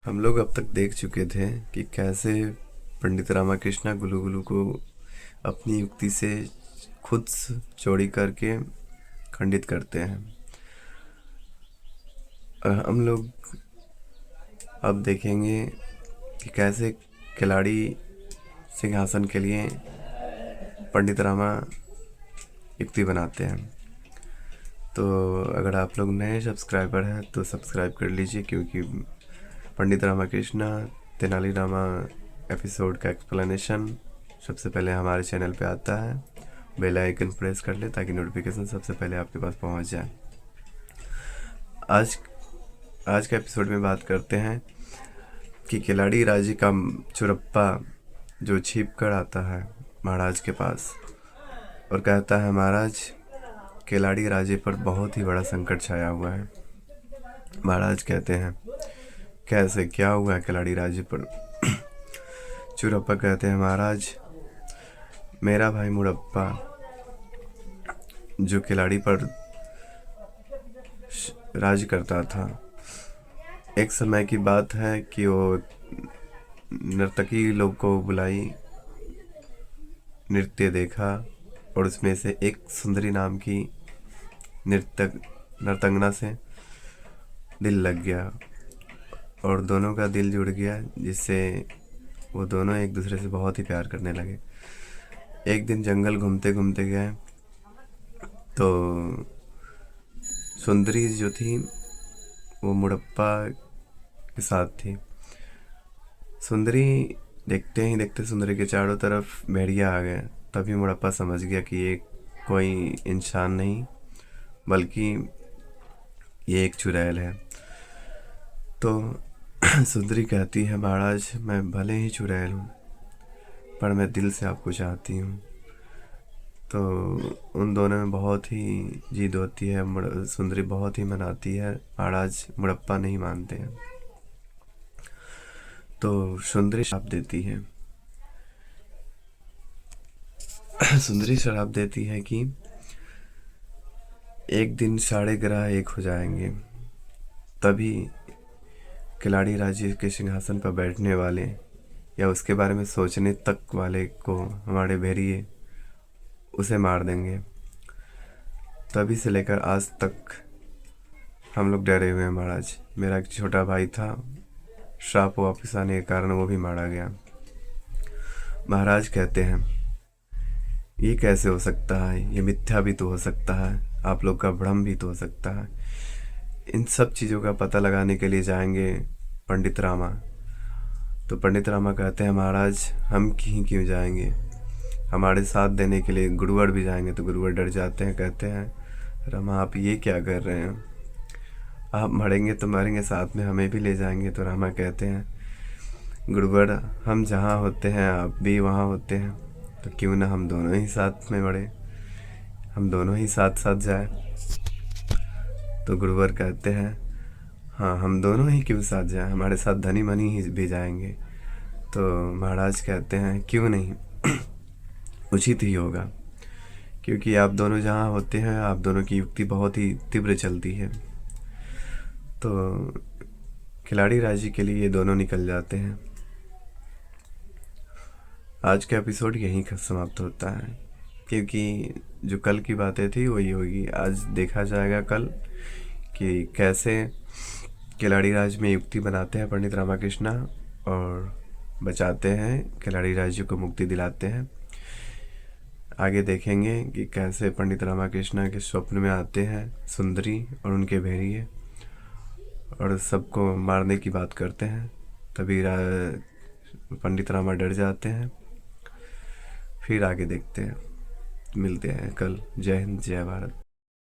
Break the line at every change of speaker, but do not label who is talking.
हम लोग अब तक देख चुके थे कि कैसे पंडित रामाकृष्ण गुलू गुलू को अपनी युक्ति से खुद चोरी करके खंडित करते हैं। हम लोग अब देखेंगे कि कैसे खिलाड़ी सिंहासन के लिए पंडित रामा युक्ति बनाते हैं। तो अगर आप लोग नए सब्सक्राइबर हैं तो सब्सक्राइब कर लीजिए, क्योंकि पंडित रामाकृष्ण तेनाली रामा एपिसोड का एक्सप्लेनेशन सबसे पहले हमारे चैनल पे आता है। बेल आइकन प्रेस कर ले ताकि नोटिफिकेशन सबसे पहले आपके पास पहुंच जाए। आज के एपिसोड में बात करते हैं कि खिलाड़ी राजी का चुरप्पा जो छिप कर आता है महाराज के पास और कहता है, महाराज खिलाड़ी राजे पर बहुत ही बड़ा संकट छाया हुआ है। महाराज कहते हैं, कैसे, क्या हुआ है खिलाड़ी राजे पर? चुरप्पा कहते हैं, महाराज मेरा भाई मुरप्पा जो खिलाड़ी पर राज करता था, एक समय की बात है कि वो नर्तकी लोग को बुलाई, नृत्य देखा और उसमें से एक सुंदरी नाम की नर्तंगना से दिल लग गया और दोनों का दिल जुड़ गया, जिससे वो दोनों एक दूसरे से बहुत ही प्यार करने लगे। एक दिन जंगल घूमते घूमते गए तो सुंदरी जो थी वो मुरप्पा के साथ थी। सुंदरी देखते ही देखते सुंदरी के चारों तरफ भेड़िया आ गए। तभी मुरप्पा समझ गया कि ये कोई इंसान नहीं बल्कि ये एक चुड़ैल है। तो सुंदरी कहती है, महाराज मैं भले ही चुड़ैल हूँ पर मैं दिल से आपको चाहती हूँ। तो उन दोनों में बहुत ही जिद होती है। सुंदरी बहुत ही मनाती है, महाराज मुरप्पा नहीं मानते हैं। तो सुंदरी श्राप देती है सुंदरी श्राप देती है कि एक दिन सारे ग्रह एक हो जाएंगे, तभी खिलाड़ी राज्य के सिंहासन पर बैठने वाले या उसके बारे में सोचने तक वाले को हमारे भेड़िए उसे मार देंगे। तभी से लेकर आज तक हम लोग डरे हुए हैं महाराज। मेरा एक छोटा भाई था, श्राप वापस आने के कारण वो भी मारा गया। महाराज कहते हैं, ये कैसे हो सकता है? ये मिथ्या भी तो हो सकता है, आप लोग का भ्रम भी तो हो सकता है। इन सब चीज़ों का पता लगाने के लिए जाएंगे पंडित रामा। तो पंडित रामा कहते हैं, महाराज हम क्यों जाएंगे, हमारे साथ देने के लिए गुरुवर भी जाएंगे। तो गुरुवर डर जाते हैं, कहते हैं, रामा आप ये क्या कर रहे हैं? आप मरेंगे तो मरेंगे, साथ में हमें भी ले जाएंगे। तो रामा कहते हैं, गुरुवर हम जहाँ होते हैं आप भी वहाँ होते हैं, तो क्यों ना हम दोनों ही साथ में मरे, हम दोनों ही साथ साथ जाए। तो गुरुवर कहते हैं, हाँ हम दोनों ही क्यों साथ जाएं, हमारे साथ धनी मनी ही भी जाएंगे। तो महाराज कहते हैं, क्यों नहीं, उचित ही होगा, क्योंकि आप दोनों जहाँ होते हैं आप दोनों की युक्ति बहुत ही तीव्र चलती है। तो खिलाड़ी राजी के लिए ये दोनों निकल जाते हैं। आज का एपिसोड यहीं समाप्त होता है, क्योंकि जो कल की बातें थी वही होगी। आज देखा जाएगा कल कि कैसे खिलाड़ी राज में युक्ति बनाते हैं पंडित रामाकृष्ण और बचाते हैं, खिलाड़ी राज को मुक्ति दिलाते हैं। आगे देखेंगे कि कैसे पंडित रामाकृष्ण के स्वप्न में आते हैं सुंदरी और उनके भेड़िए और सबको मारने की बात करते हैं। तभी पंडित रामा डर जाते हैं। फिर आगे देखते हैं, मिलते हैं कल। जय हिंद, जय भारत।